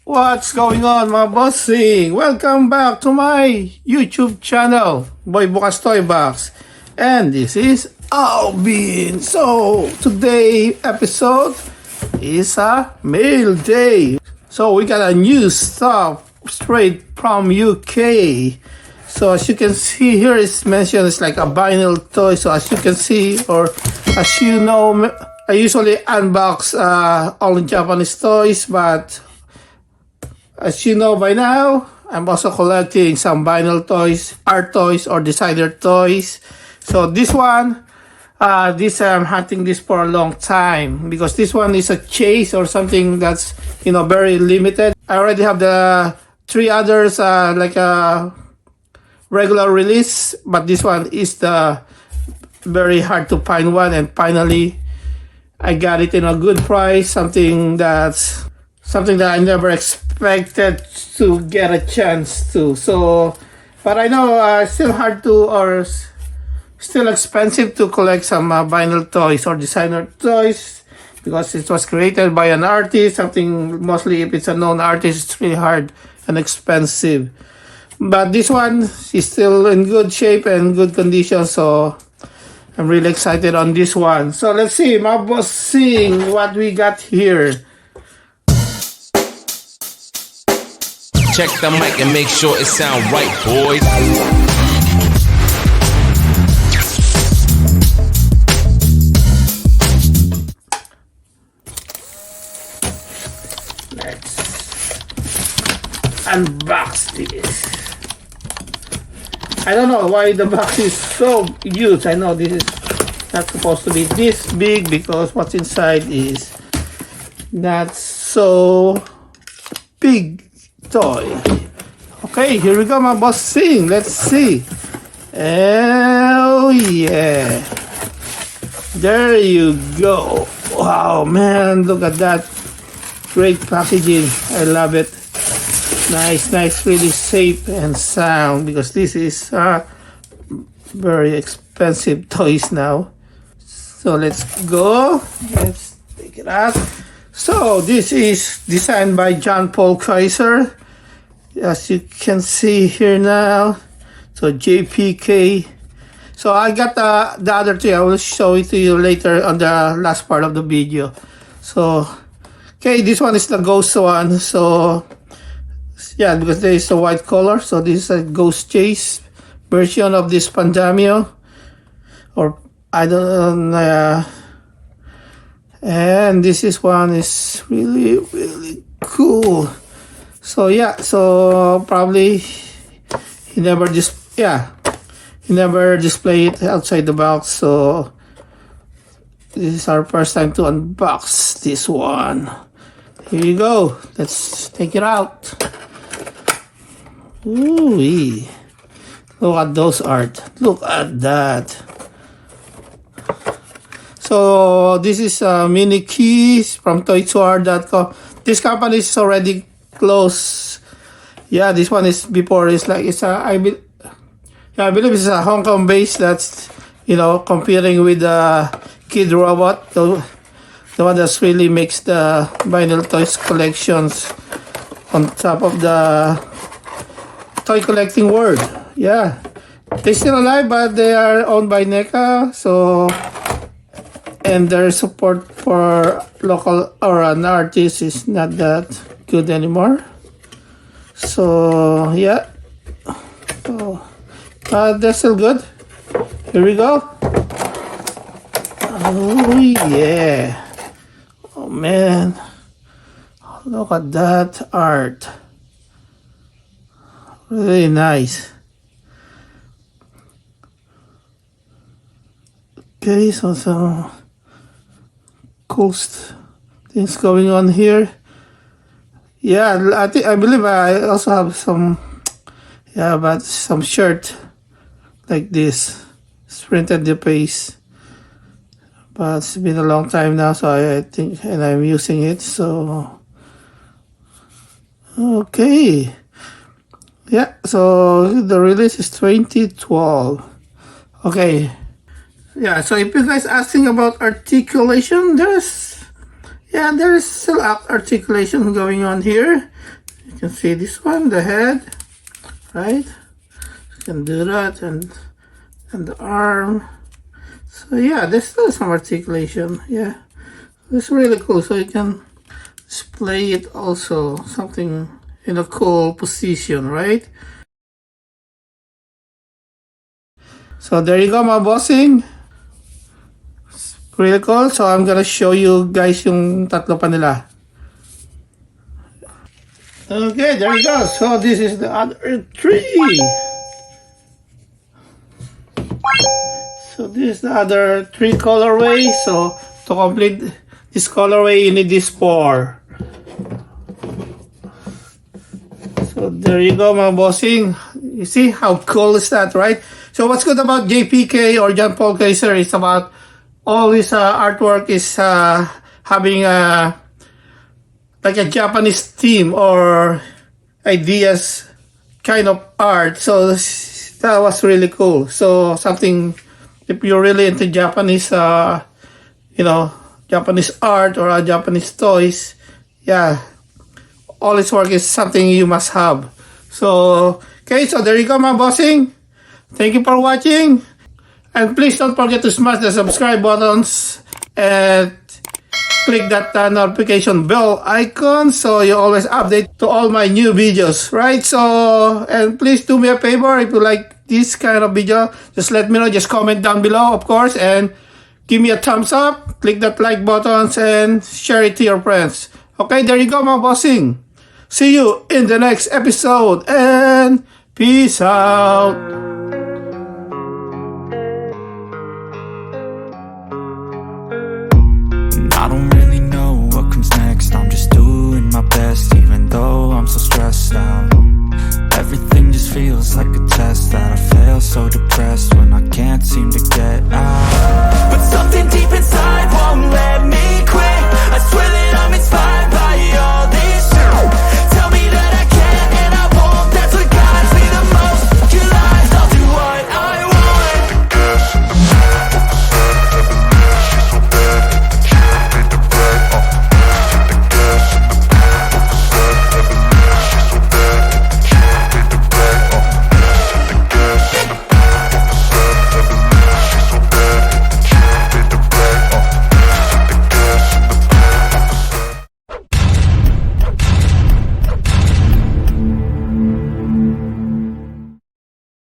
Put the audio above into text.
What's going on, mga bossing? Welcome back to my YouTube channel, Boy Bukas Toy Box. And this is Alvin. So, today episode is a mail day. So, we got a new stuff straight from UK. So, as you can see here, it's mentioned it's like a vinyl toy. So, as you can see, or as you know, I usually unbox only Japanese toys, but as you know by now, I'm also collecting some vinyl toys, art toys, or designer toys. So this one, I'm hunting this for a long time because this one is a chase or something that's, very limited. I already have the three others, like a regular release, but this one is the very hard to find one, and finally I got it in a good price, something that I never expected to get a chance to. So, but I know still hard to, or still expensive to collect some vinyl toys or designer toys because it was created by an artist. Something mostly if it's a known artist, it's really hard and expensive. But this one is still in good shape and good condition, so I'm really excited on this one. So let's see, my boss, seeing what we got here. Check the mic and make sure it sound right, boys. Let's unbox this. I don't know why the box is so huge. I know this is not supposed to be this big because what's inside is not so big toy. Okay, here we go, my boss. Sing. Let's see. Oh yeah, there you go. Wow, man, look at that. Great packaging. I love it. Nice, really safe and sound because this is very expensive toys now. So let's go. Let's take it out. So this is designed by John Paul Kaiser, as you can see here now. So JPK. So I got the other two. I will show it to you later on the last part of the video. So okay, this one is the ghost one. So yeah, because there is a white color. So this is a ghost chase version of this PANDAimyo, or I don't know. And this one is really cool. So yeah, so probably he never display it outside the box. So this is our first time to unbox this one. Here you go. Let's take it out. Ooh, look at those art. Look at that. So this is mini keys from toy2r.com. This company is already closed. Yeah, this one is before. It's like I believe it's a Hong Kong based. That's competing with the Kid Robot, the one that really makes the vinyl toys collections on top of the toy collecting world. Yeah, they're still alive, but they are owned by NECA. So, and their support for local or an artist is not that good anymore. So yeah, they're still good. Here we go. Oh yeah. Oh man, look at that art. Really nice. Okay, so some cool things going on here. Yeah, I believe I also have some. Yeah, but some shirt like this. It's printed the face. But it's been a long time now, so I think, and I'm using it. So okay. Yeah, so the release is 2012. Okay. Yeah, so if you guys asking about articulation, there's Yeah, there is still articulation going on here. You can see this one, the head, right? You can do that, and the arm. So yeah, there's still some articulation. Yeah, it's really cool. So you can display it also, something in a cool position, right? So there you go, mga bossing. It's really cool. So I'm gonna show you guys yung tatlo pa nila. Okay, there you go. So this is the other three. So this is the other three colorways. So to complete this colorway, you need these four. So there you go, mga bossing. You see how cool is that, right? So what's good about JPK or John Paul Kaiser is about all this artwork is having like a Japanese theme or ideas kind of art. So that was really cool. So something, if you're really into Japanese, Japanese art or Japanese toys, yeah, all this work is something you must have. So, okay, so there you go, my bossing. Thank you for watching. And please don't forget to smash the subscribe buttons and click that notification bell icon so you always update to all my new videos, right? So, and please do me a favor, if you like this kind of video, just let me know, just comment down below, of course, and give me a thumbs up, click that like buttons, and share it to your friends. Okay, there you go, my bossing. See you in the next episode, and peace out.